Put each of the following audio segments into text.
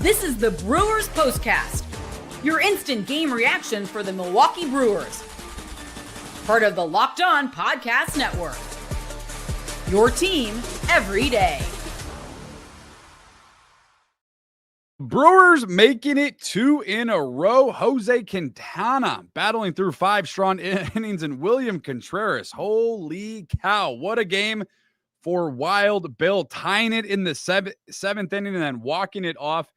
This is the Brewers POSTCAST, your instant game reaction for the Milwaukee Brewers. Part of the Locked On Podcast Network. Your team every day. Brewers making it 2 in a row. Jose Quintana battling through 5 strong innings, and William Contreras. Holy cow. What a game for Wild Bill, tying it in the seventh inning and then walking it off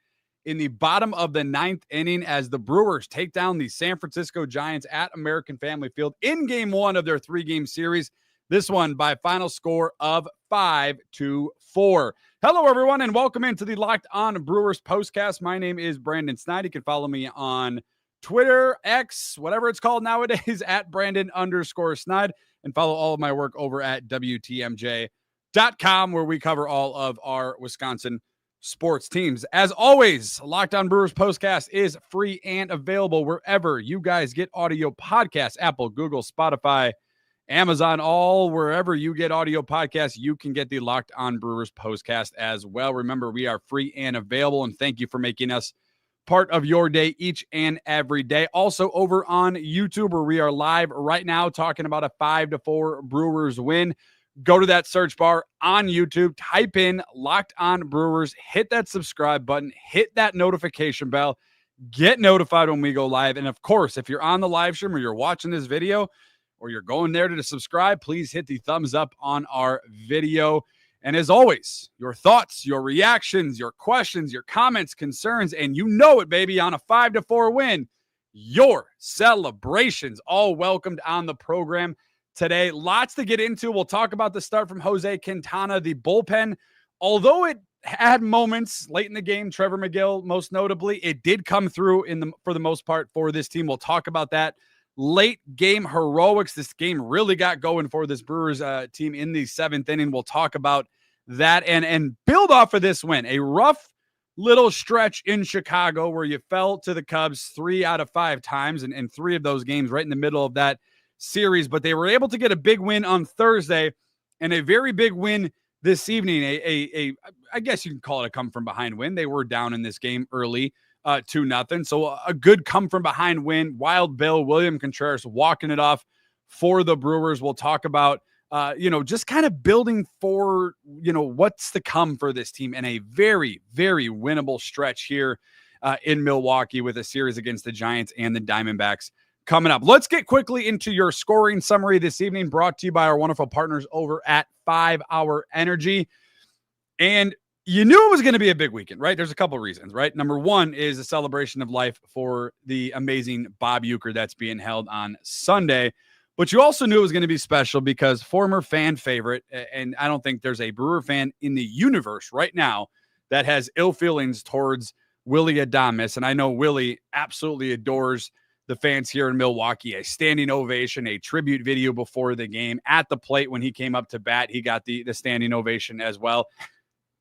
in the bottom of the 9th inning as the Brewers take down the San Francisco Giants at American Family Field in game 1 of their 3-game series. This one by final score of 5-4. Hello, everyone, and welcome into the Locked On Brewers POSTCAST. My name is Brandon Snyder. You can follow me on Twitter, X, whatever it's called nowadays, at Brandon_Snyder, and follow all of my work over at WTMJ.com, where we cover all of our Wisconsin sports teams. As always, Locked On Brewers POSTCAST is free and available wherever you guys get audio podcasts: Apple, Google, Spotify, Amazon, all wherever you get audio podcasts, you can get the Locked On Brewers POSTCAST as well. Remember, we are free and available, and thank you for making us part of your day each and every day. Also over on YouTube, where we are live right now talking about a 5-4 Brewers win. Go to that search bar on YouTube, type in Locked On Brewers, hit that subscribe button, hit that notification bell, get notified when we go live. And of course, if you're on the live stream or you're watching this video or you're going there to subscribe, please hit the thumbs up on our video. And as always, your thoughts, your reactions, your questions, your comments, concerns, and you know it, baby, on a 5-4 win, your celebrations, all welcomed on the program today. Lots to get into. We'll talk about the start from Jose Quintana, the bullpen. Although it had moments late in the game, Trevor McGill most notably, it did come through for the most part for this team. We'll talk about that. Late game heroics. This game really got going for this Brewers team in the 7th inning. We'll talk about that and build off of this win. A rough little stretch in Chicago where you fell to the Cubs 3 out of 5 times, and 3 of those games right in the middle of that series. But they were able to get a big win on Thursday and a very big win this evening. I guess you can call it a come from behind win. They were down in this game early, 2-0. So a good come from behind win. Wild Bill, William Contreras walking it off for the Brewers. We'll talk about, just kind of building for, what's to come for this team in a very, very winnable stretch here in Milwaukee with a series against the Giants and the Diamondbacks coming up. Let's get quickly into your scoring summary this evening, brought to you by our wonderful partners over at 5 Hour Energy. And you knew it was going to be a big weekend, right? There's a couple of reasons, right? Number one is a celebration of life for the amazing Bob Uecker that's being held on Sunday. But you also knew it was going to be special because former fan favorite, and I don't think there's a Brewer fan in the universe right now that has ill feelings towards Willy Adames. And I know Willie absolutely adores the fans here in Milwaukee. A standing ovation, a tribute video before the game at the plate when he came up to bat. He got the standing ovation as well.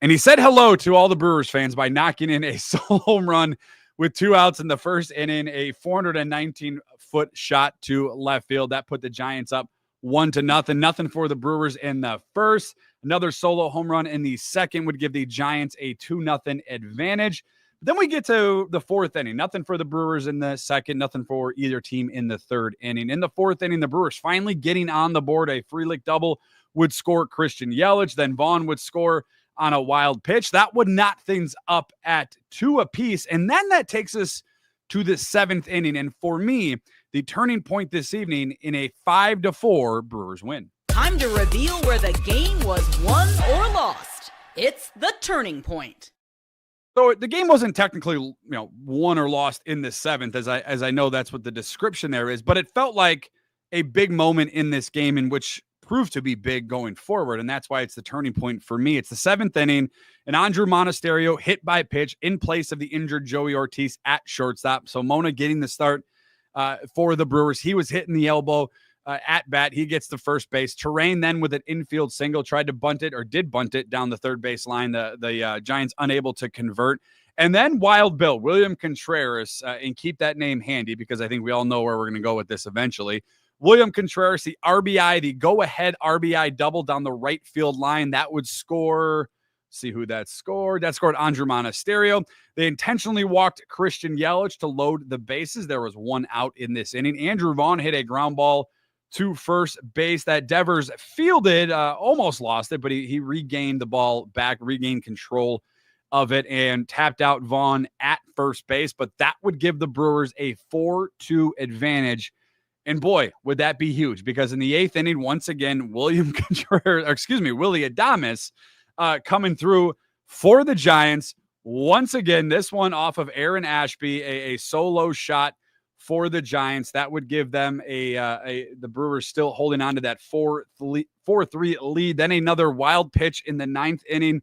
And he said hello to all the Brewers fans by knocking in a solo home run with 2 outs in the first inning, a 419-foot shot to left field. That put the Giants up 1-0. Nothing for the Brewers in the first. Another solo home run in the second would give the Giants a 2-0 advantage. Then we get to the 4th inning. Nothing for the Brewers in the second. Nothing for either team in the 3rd inning. In the 4th inning, the Brewers finally getting on the board. A Frelick double would score Christian Yelich. Then Vaughn would score on a wild pitch. That would knot things up at 2 apiece. And then that takes us to the 7th inning. And for me, the turning point this evening in a 5-4 Brewers win. Time to reveal where the game was won or lost. It's the turning point. So the game wasn't technically, won or lost in the 7th, as I know that's what the description there is, but it felt like a big moment in this game in which proved to be big going forward, and that's why it's the turning point for me. It's the 7th inning, and Andrew Monasterio hit by pitch in place of the injured Joey Ortiz at shortstop. So Mona getting the start for the Brewers. He was hitting the elbow at bat. He gets the first base. Terrain then with an infield single tried to bunt it, or did bunt it down the third base line. The Giants unable to convert. And then Wild Bill, William Contreras, and keep that name handy because I think we all know where we're going to go with this eventually. William Contreras, the RBI, the go-ahead RBI double down the right field line. That would score see who that scored. That scored Andrew Monasterio. They intentionally walked Christian Yelich to load the bases. There was one out in this inning. Andrew Vaughn hit a ground ball to first base that Devers fielded, almost lost it, but he regained the ball back, regained control of it, and tapped out Vaughn at first base. But that would give the Brewers a 4-2 advantage. And boy, would that be huge, because in the 8th inning, once again, Willie Adames coming through for the Giants. Once again, this one off of Aaron Ashby, a solo shot for the Giants. That would give them the Brewers still holding on to that 4-3 lead. Then another wild pitch in the 9th inning,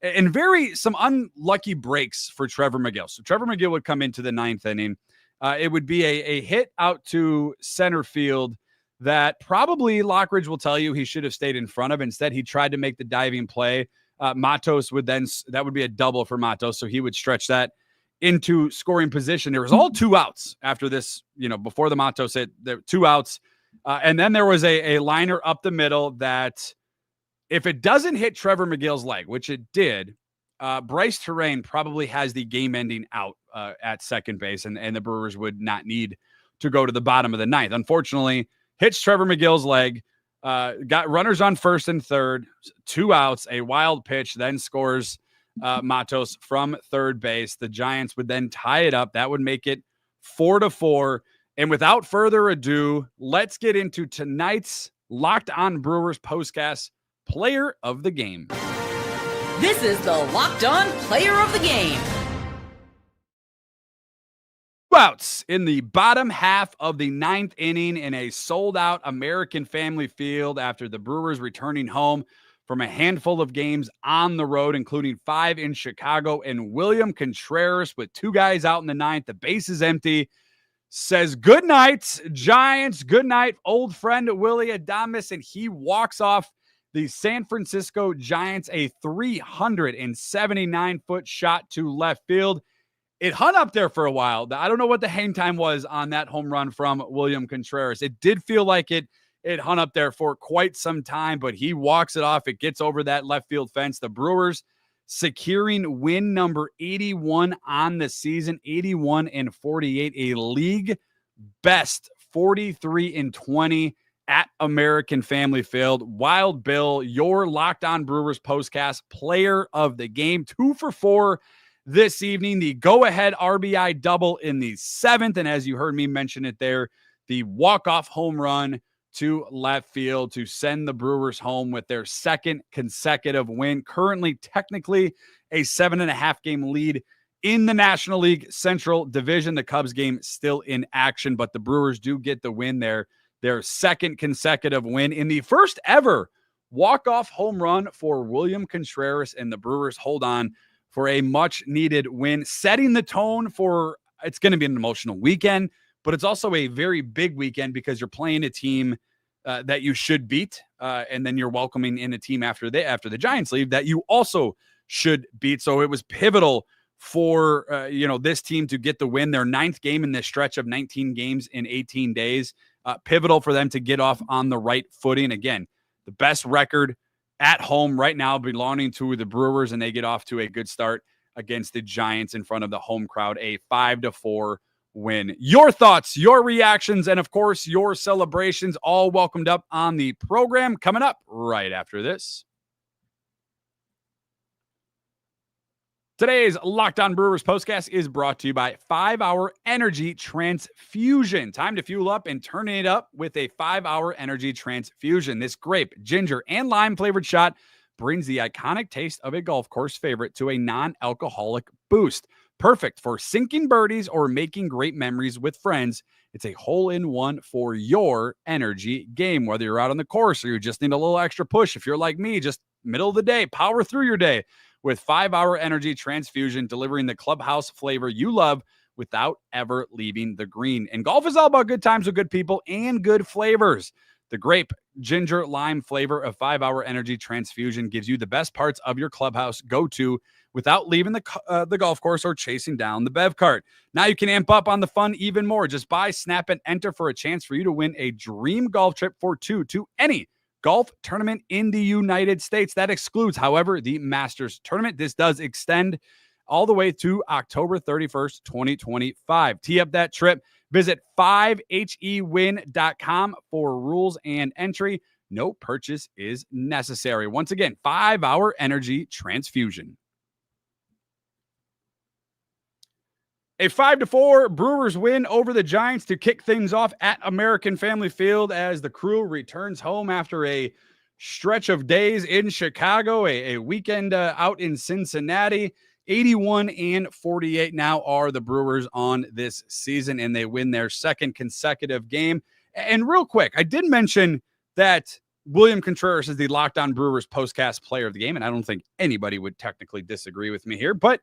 and some unlucky breaks for Trevor Megill. So Trevor Megill would come into the 9th inning. It would be a hit out to center field that probably Lockridge will tell you he should have stayed in front of. Instead, he tried to make the diving play. Matos would that would be a double for Matos, so he would stretch that into scoring position. There was all 2 outs after this, before the Matos hit, there were 2 outs. And then there was a liner up the middle that, if it doesn't hit Trevor Megill's leg, which it did, Bryce Terrain probably has the game-ending out at second base, and the Brewers would not need to go to the bottom of the 9th. Unfortunately, hits Trevor Megill's leg, got runners on first and third, 2 outs, a wild pitch, then scores Matos from third base. The Giants would then tie it up. That would make it 4-4. And without further ado, let's get into tonight's Locked On Brewers postcast player of the game. This is the Locked On Player of the Game. Outs in the bottom half of the 9th inning in a sold-out American Family Field after the Brewers returning home from a handful of games on the road, including 5 in Chicago. And William Contreras, with 2 guys out in the 9th, the base is empty, says, "Good night, Giants. Good night, old friend Willie Adames." And he walks off the San Francisco Giants, a 379-foot shot to left field. It hung up there for a while. I don't know what the hang time was on that home run from William Contreras. It did feel like it hung up there for quite some time, but he walks it off. It gets over that left field fence. The Brewers securing win number 81 on the season, 81-48, a league best 43-20 at American Family Field. Wild Bill, your Locked On Brewers postcast player of the game, 2 for 4 this evening. The go-ahead RBI double in the 7th, and as you heard me mention it there, the walk-off home run to left field to send the Brewers home with their 2nd consecutive win. Currently, technically, a 7.5-game lead in the National League Central Division. The Cubs game still in action, but the Brewers do get the win there. Their 2nd consecutive win in the first ever walk-off home run for William Contreras, and the Brewers hold on for a much-needed win, setting the tone for it's going to be an emotional weekend, but it's also a very big weekend because you're playing a team that you should beat, and then you're welcoming in a team after the Giants leave that you also should beat. So it was pivotal for this team to get the win, their 9th game in this stretch of 19 games in 18 days. Pivotal for them to get off on the right footing. Again, the best record at home right now belonging to the Brewers, and they get off to a good start against the Giants in front of the home crowd, a 5-4 win. Your thoughts, your reactions, and of course, your celebrations all welcomed up on the program coming up right after this. Today's Locked On Brewers postcast is brought to you by 5-Hour Energy Transfusion. Time to fuel up and turn it up with a 5-Hour Energy Transfusion. This grape, ginger, and lime flavored shot brings the iconic taste of a golf course favorite to a non-alcoholic boost. Perfect for sinking birdies or making great memories with friends. It's a hole-in-one for your energy game, whether you're out on the course or you just need a little extra push. If you're like me, just middle of the day, power through your day with 5-Hour Energy Transfusion, delivering the clubhouse flavor you love without ever leaving the green. And golf is all about good times with good people and good flavors. The grape, ginger, lime flavor of 5-Hour Energy Transfusion gives you the best parts of your clubhouse go-to without leaving the golf course or chasing down the bev cart. Now you can amp up on the fun even more. Just buy, snap, and enter for a chance for you to win a dream golf trip for 2 to any golf tournament in the United States. That excludes, however, the Masters tournament. This does extend all the way to October 31st, 2025. Tee up that trip. Visit 5hewin.com for rules and entry. No purchase is necessary. Once again, 5-hour energy transfusion. A 5-4 Brewers win over the Giants to kick things off at American Family Field as the crew returns home after a stretch of days in Chicago, a weekend out in Cincinnati. 81-48 now are the Brewers on this season, and they win their second consecutive game. And real quick, I did mention that William Contreras is the Locked On Brewers postcast player of the game, and I don't think anybody would technically disagree with me here, but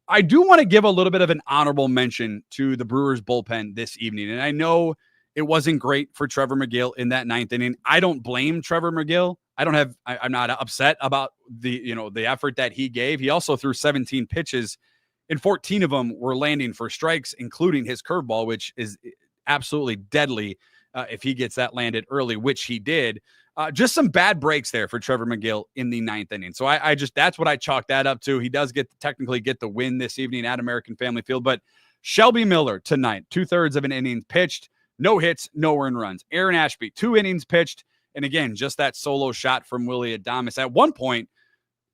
I do want to give a little bit of an honorable mention to the Brewers bullpen this evening. And I know it wasn't great for Trevor Megill in that ninth inning. I don't blame Trevor Megill. I'm not upset about the effort that he gave. He also threw 17 pitches and 14 of them were landing for strikes, including his curveball, which is absolutely deadly if he gets that landed early, which he did. Just some bad breaks there for Trevor Megill in the ninth inning. So I just, that's what I chalk that up to. He does technically get the win this evening at American Family Field, but Shelby Miller tonight, 2/3 of an inning pitched, no hits, no earned runs. Aaron Ashby, 2 innings pitched. And again, just that solo shot from Willie Adames. At one point,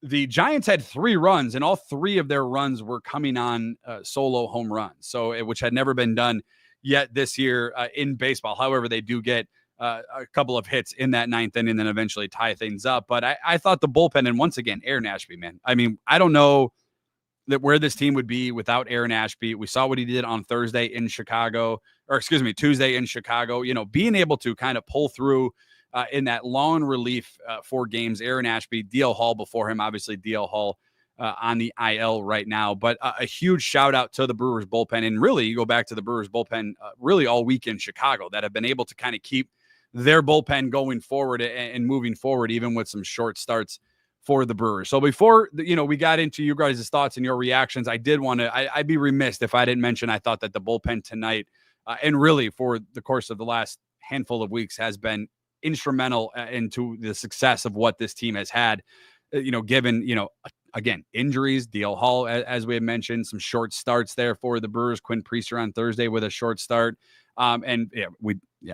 the Giants had 3 runs, and all 3 of their runs were coming on solo home runs. So, which had never been done yet this year in baseball. However, they do get a couple of hits in that ninth inning and then eventually tie things up. But I thought the bullpen, and once again, Aaron Ashby, man. I mean, I don't know where this team would be without Aaron Ashby. We saw what he did on Tuesday in Chicago. Being able to kind of pull through in that long relief 4 games. Aaron Ashby, DL Hall before him, obviously DL Hall on the IL right now. But a huge shout out to the Brewers bullpen. And really, you go back to the Brewers bullpen really all week in Chicago that have been able to kind of keep their bullpen going forward and moving forward, even with some short starts for the Brewers. So before, we got into you guys' thoughts and your reactions, I did want to, I'd be remiss if I didn't mention, I thought that the bullpen tonight and really for the course of the last handful of weeks has been instrumental into the success of what this team has had, given, again, injuries, DL Hall, as we had mentioned, some short starts there for the Brewers, Quinn Priester on Thursday with a short start.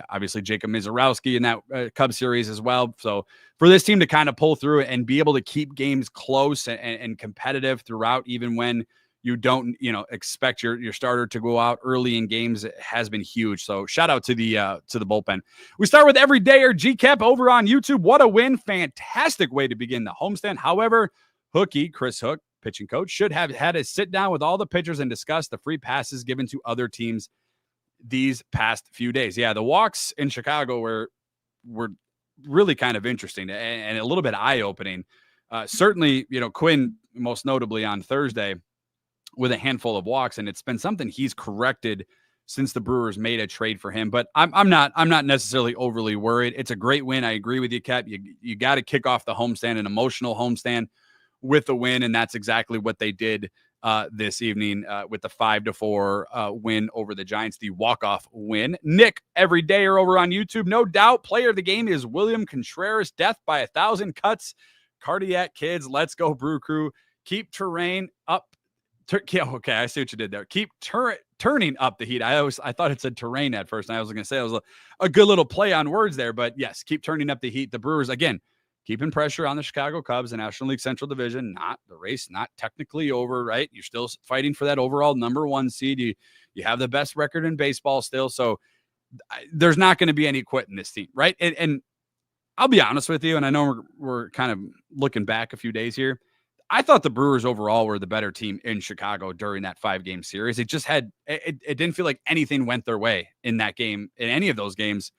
Obviously Jacob Mizorowski in that Cubs series as well. So for this team to kind of pull through and be able to keep games close and competitive throughout, even when you don't, expect your starter to go out early in games, it has been huge. So shout out to the bullpen. We start with Everydayer GCAP over on YouTube. What a win. Fantastic way to begin the homestand. However, Chris Hook, pitching coach, should have had a sit down with all the pitchers and discuss the free passes given to other teams these past few days. Yeah, the walks in Chicago were really kind of interesting and a little bit eye-opening. Certainly, Quinn, most notably on Thursday, with a handful of walks, and it's been something he's corrected since the Brewers made a trade for him. But I'm not necessarily overly worried. It's a great win. I agree with you, Cap. You got to kick off the homestand, an emotional homestand, with a win, and that's exactly what they did this evening with the 5-4 win over the Giants, the walk-off win. Nick, Everydayer over on YouTube. No doubt, player of the game is William Contreras. Death by 1,000 cuts. Cardiac kids, let's go, Brew Crew. Keep terrain up. Okay, I see what you did there. Keep turning up the heat. I thought it said terrain at first, and I was going to say it was a good little play on words there. But yes, keep turning up the heat. The Brewers, again, keeping pressure on the Chicago Cubs, the National League Central Division. Not the race, not technically over, right? You're still fighting for that overall number 1 seed. You have the best record in baseball still. So there's not going to be any quit in this team, right? And I'll be honest with you, and I know we're kind of looking back a few days here. I thought the Brewers overall were the better team in Chicago during that 5-game series. It just it didn't feel like anything went their way in that game, in any of those games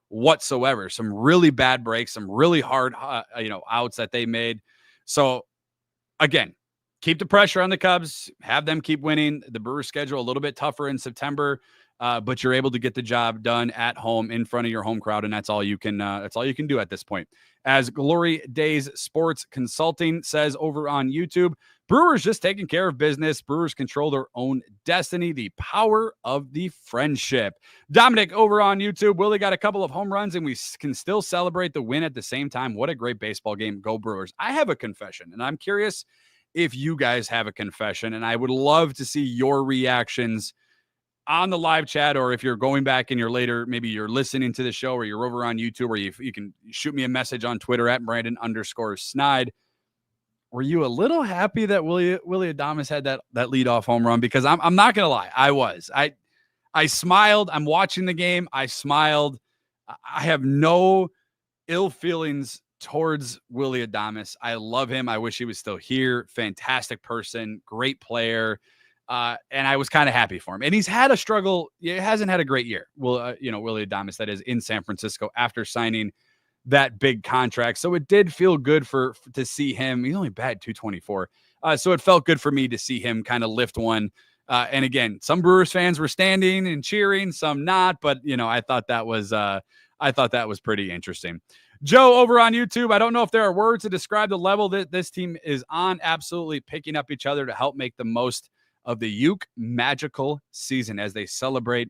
whatsoever. Some really bad breaks, some really hard, outs that they made. So again, keep the pressure on the Cubs, have them keep winning. The Brewers schedule a little bit tougher in September. but you're able to get the job done at home in front of your home crowd, and that's all you can do at this point. As Glory Days Sports Consulting says over on YouTube, Brewers just taking care of business. Brewers control their own destiny. The power of the friendship. Dominic over on YouTube, Willie got a couple of home runs, and we can still celebrate the win at the same time. What a great baseball game. Go Brewers. I have a confession, and I'm curious if you guys have a confession, and I would love to see your reactions on the live chat, or if you're going back and you're later, maybe you're listening to the show, or you're over on YouTube, or you can shoot me a message on Twitter at Brandon_Snide. Were you a little happy that Willie Adames had that leadoff home run? Because I'm not going to lie. I smiled. I'm watching the game. I smiled. I have no ill feelings towards Willie Adames. I love him. I wish he was still here. Fantastic person, great player. And I was kind of happy for him. And he's had a struggle. He hasn't had a great year. Well, Willie Adames, that is, in San Francisco after signing that big contract. So it did feel good to see him. He only batted .224. So it felt good for me to see him kind of lift one. And again, some Brewers fans were standing and cheering, some not. But I thought that was pretty interesting. Joe over on YouTube, I don't know if there are words to describe the level that this team is on. Absolutely picking up each other to help make the most of the Uke magical season as they celebrate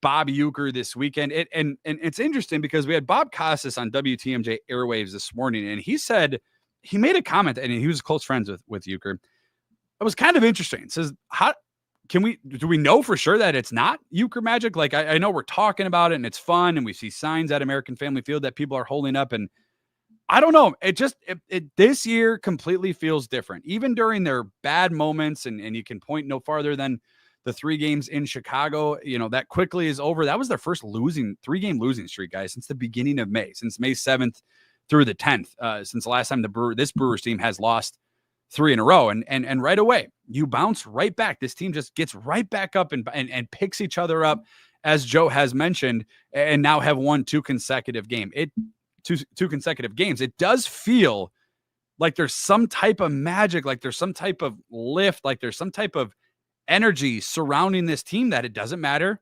Bob Uecker this weekend. And it's interesting because we had Bob Costas on WTMJ Airwaves this morning, and he said, he made a comment, and he was close friends with Uecker. It was kind of interesting. It says, do we know for sure that it's not Uecker magic? Like, I know we're talking about it and it's fun, and we see signs at American Family Field that people are holding up, and I don't know. It just, this year completely feels different. Even during their bad moments, and you can point no farther than the 3 games in Chicago, that quickly is over. That was their first 3-game losing streak, guys, since the beginning of May, since May 7th through the 10th, since the last time this Brewers team has lost 3 in a row. And right away, you bounce right back. This team just gets right back up and picks each other up, as Joe has mentioned, and now have won 2 consecutive games. Two consecutive games. It does feel like there's some type of magic, like there's some type of lift, like there's some type of energy surrounding this team, that it doesn't matter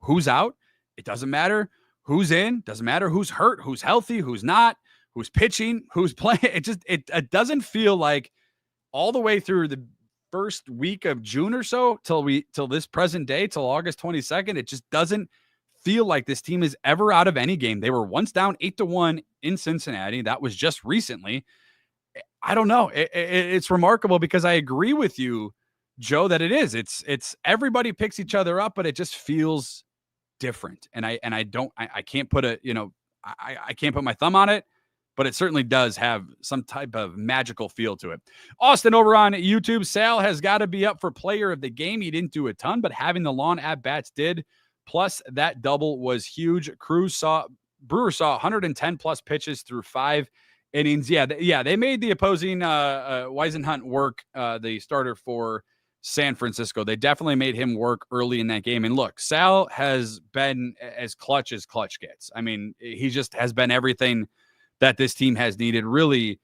who's out. It doesn't matter who's in. Doesn't matter who's hurt, who's healthy, who's not, who's pitching, who's playing. It doesn't feel like all the way through the first week of June or so till this present day, till August 22nd. It just doesn't feel like this team is ever out of any game. They were once down 8-1 in Cincinnati. That was just recently. I don't know. It's remarkable, because I agree with you, Joe, that it is. It's everybody picks each other up, but it just feels different. And I can't put I can't put my thumb on it, but it certainly does have some type of magical feel to it. Austin over on YouTube, Sal has got to be up for player of the game. He didn't do a ton, but having the lawn at bats did. Plus, that double was huge. Brewers saw 110 plus pitches through 5 innings. They made the opposing Weisenhunt work, the starter for San Francisco. They definitely made him work early in that game. And look, Sal has been as clutch gets. I mean, he just has been everything that this team has needed, really,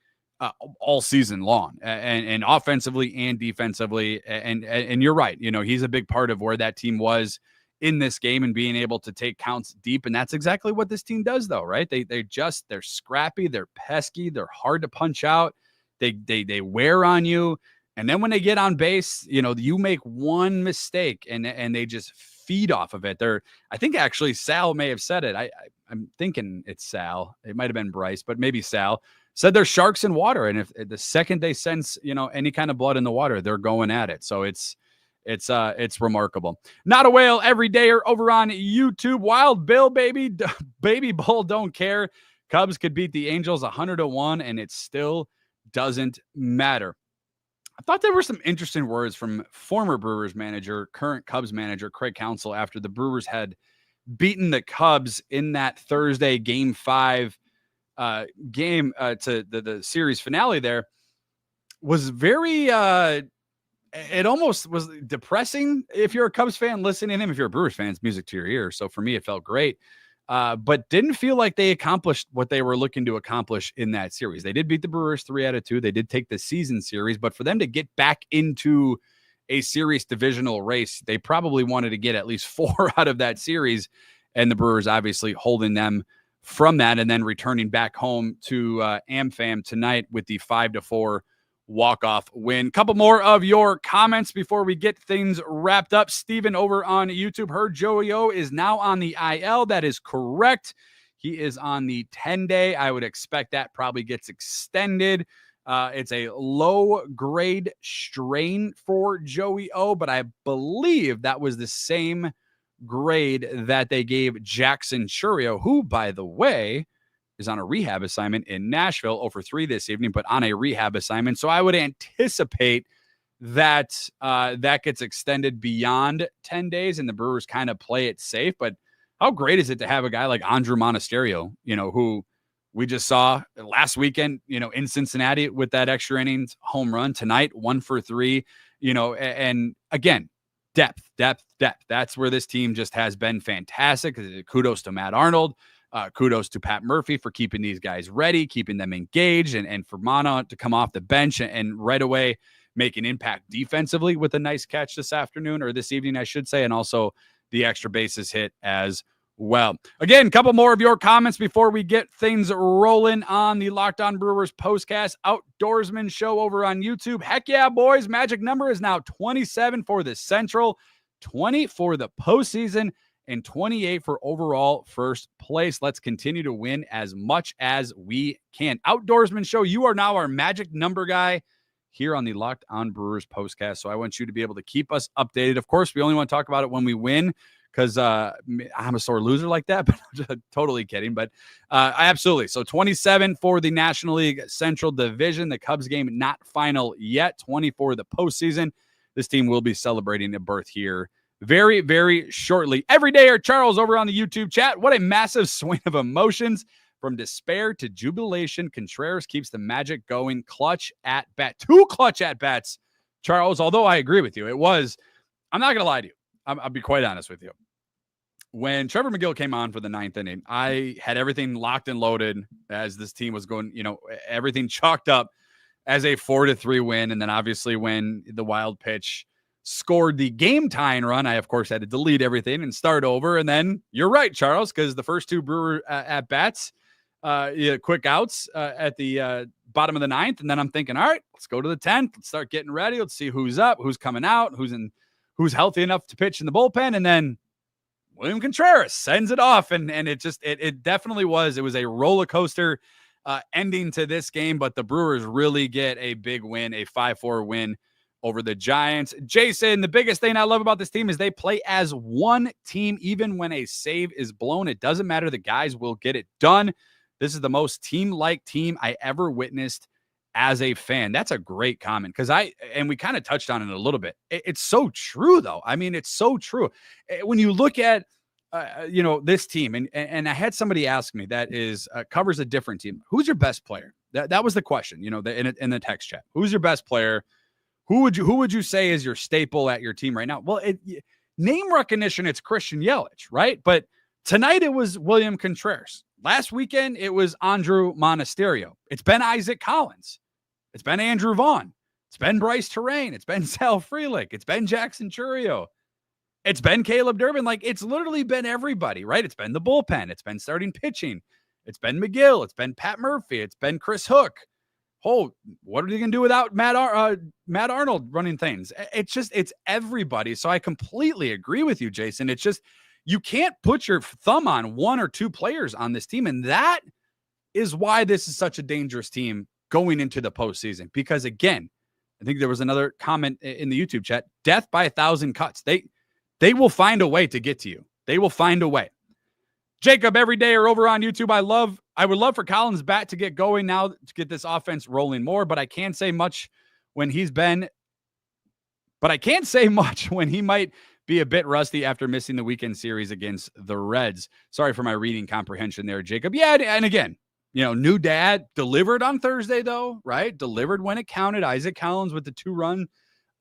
all season long, and offensively and defensively. And you're right. He's a big part of where that team was in this game, and being able to take counts deep. And that's exactly what this team does, though, right? They're scrappy, they're pesky, they're hard to punch out. They wear on you. And then when they get on base, you make one mistake and they just feed off of it. I think actually Sal may have said it. I'm thinking it's Sal. It might've been Bryce, but maybe Sal said they're sharks in water. And if the second they sense, any kind of blood in the water, they're going at it. So it's remarkable. Not a whale every day or over on YouTube. Wild Bill, baby Bull, don't care. Cubs could beat the Angels 100-1, and it still doesn't matter. I thought there were some interesting words from former Brewers manager, current Cubs manager Craig Counsell, after the Brewers had beaten the Cubs in that Thursday Game 5 game to the series finale. There was very it almost was depressing if you're a Cubs fan listening to him. If you're a Brewers fan, it's music to your ears. So for me, it felt great, but didn't feel like they accomplished what they were looking to accomplish in that series. They did beat the Brewers 3 out of 2. They did take the season series, but for them to get back into a serious divisional race. They probably wanted to get at least 4 out of that series, and the Brewers obviously holding them from that and then returning back home to AmFam tonight with the 5-4 walk-off win. Couple more of your comments before we get things wrapped up. Steven over on YouTube heard Joey O is now on the IL. That is correct. He is on the 10-day. I would expect that probably gets extended. It's a low-grade strain for Joey O, but I believe that was the same grade that they gave Jackson Chourio, who, by the way, is on a rehab assignment in Nashville, over 3 this evening, but on a rehab assignment. So I would anticipate that that gets extended beyond 10 days and the Brewers kind of play it safe. But how great is it to have a guy like Andrew Monasterio, who we just saw last weekend, in Cincinnati with that extra innings home run tonight, 1 for 3, and again, depth. That's where this team just has been fantastic. Kudos to Matt Arnold. Kudos to Pat Murphy for keeping these guys ready, keeping them engaged, and for Mana to come off the bench and right away make an impact defensively with a nice catch this afternoon, or this evening, I should say, and also the extra bases hit as well. Again, a couple more of your comments before we get things rolling on the Locked On Brewers postcast outdoorsman show over on YouTube. Heck yeah, boys. Magic number is now 27 for the Central, 20 for the postseason, and 28 for overall first place. Let's continue to win as much as we can. Outdoorsman show, you are now our magic number guy here on the Locked On Brewers postcast. So I want you to be able to keep us updated. Of course, we only want to talk about it when we win, because I'm a sore loser like that, but I'm totally kidding. But absolutely. So 27 for the National League Central Division. The Cubs game not final yet. 20 for the postseason. This team will be celebrating a birth here very, very shortly. Every day, our Charles over on the YouTube chat. What a massive swing of emotions from despair to jubilation. Contreras keeps the magic going. Clutch at bat. 2 clutch at bats, Charles. Although I agree with you, it was. I'm not going to lie to you. I'll be quite honest with you. When Trevor McGill came on for the 9th inning, I had everything locked and loaded as this team was going, everything chalked up as a 4-3 win. And then obviously when the wild pitch scored the game tying run, I, of course, had to delete everything and start over. And then you're right, Charles, because the first 2 Brewer at bats, quick outs at the bottom of the 9th. And then I'm thinking, all right, let's go to the 10th. Let's start getting ready. Let's see who's up, who's coming out, who's healthy enough to pitch in the bullpen. And then William Contreras sends it off. And it definitely was. It was a roller coaster ending to this game, but the Brewers really get a big win, a 5-4 win over the Giants. Jason, the biggest thing I love about this team is they play as one team. Even when a save is blown, it doesn't matter. The guys will get it done. This is the most team-like team I ever witnessed as a fan. That's a great comment, because we kind of touched on it a little bit. It's so true, though. I mean, it's so true. When you look at, this team, and I had somebody ask me that covers a different team. Who's your best player? That was the question, in the text chat. Who's your best player? Who would you say is your staple at your team right now? Well, name recognition, it's Christian Yelich, right? But tonight it was William Contreras. Last weekend, it was Andrew Monasterio. It's been Isaac Collins. It's been Andrew Vaughn. It's been Bryce Terrain. It's been Sal Frelick. It's been Jackson Chourio. It's been Caleb Durbin. Like, it's literally been everybody, right? It's been the bullpen. It's been starting pitching. It's been McGill. It's been Pat Murphy. It's been Chris Hook. Oh, what are they going to do without Matt Arnold running things? It's everybody. So I completely agree with you, Jason. It's just, you can't put your thumb on 1 or 2 players on this team. And that is why this is such a dangerous team going into the postseason. Because again, I think there was another comment in the YouTube chat, death by 1,000 cuts. They will find a way to get to you. They will find a way. Jacob, every day or over on YouTube, I would love for Collins' bat to get going now to get this offense rolling more, but I can't say much when he might be a bit rusty after missing the weekend series against the Reds. Sorry for my reading comprehension there, Jacob. Yeah, and again, new dad delivered on Thursday, though, right? Delivered when it counted. Isaac Collins with the 2-run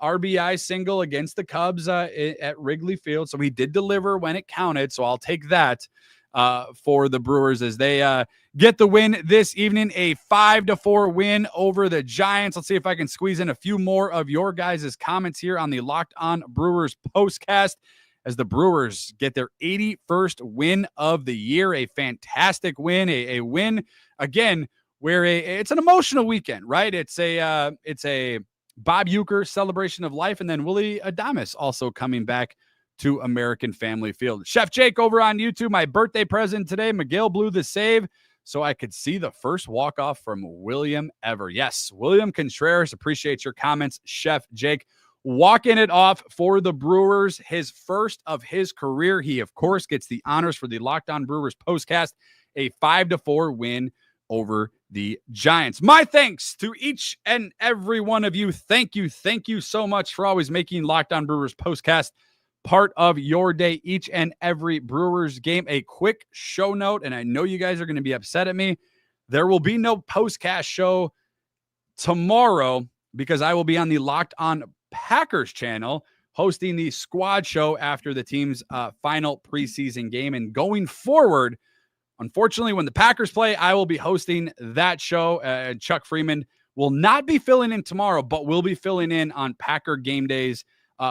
RBI single against the Cubs at Wrigley Field. So he did deliver when it counted. So I'll take that. for the Brewers as they get the win this evening, a 5-4 win over the Giants. Let's see if I can squeeze in a few more of your guys' comments here on the Locked On Brewers postcast as the Brewers get their 81st win of the year. A fantastic win, a win, again, where it's an emotional weekend, right? It's a Bob Uecker celebration of life, and then Willie Adames also coming back to American Family Field. Chef Jake over on YouTube, my birthday present today, Miguel blew the save so I could see the first walk-off from William ever. Yes, William Contreras, appreciate your comments, Chef Jake. Walking it off for the Brewers, his first of his career. He, of course, gets the honors for the Locked On Brewers postcast, a 5-4 win over the Giants. My thanks to each and every one of you. Thank you so much for always making Locked On Brewers postcast part of your day each and every Brewers game. A quick show note, and I know you guys are going to be upset at me. There will be no postcast show tomorrow because I will be on the Locked On Packers channel hosting the squad show after the team's final preseason game. And going forward, unfortunately, when the Packers play, I will be hosting that show. Chuck Freeman will not be filling in tomorrow, but will be filling in on Packer game days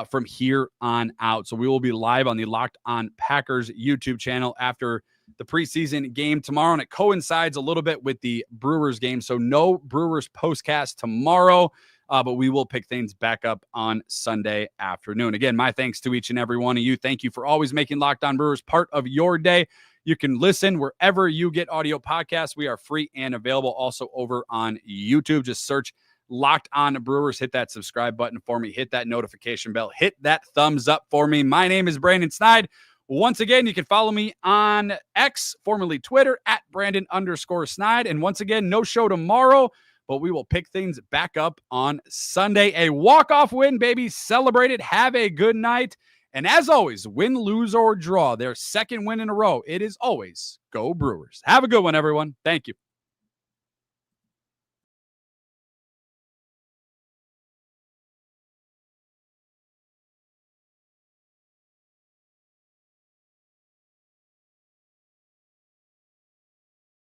from here on out. So we will be live on the Locked On Packers YouTube channel after the preseason game tomorrow, and it coincides a little bit with the Brewers game. So no Brewers postcast tomorrow, but we will pick things back up on Sunday afternoon. Again, my thanks to each and every one of you. Thank you for always making Locked On Brewers part of your day. You can listen wherever you get audio podcasts. We are free and available also over on YouTube. Just search Locked On Brewers. Hit that subscribe button for me. Hit that notification bell. Hit that thumbs up for me. My name is Brandon Snide. Once again, you can follow me on X, formerly Twitter, at Brandon_Snide. And once again, no show tomorrow, but we will pick things back up on Sunday. A walk-off win, baby. Celebrate it. Have a good night. And as always, win, lose, or draw, their second win in a row, it is always go Brewers. Have a good one, everyone. Thank you.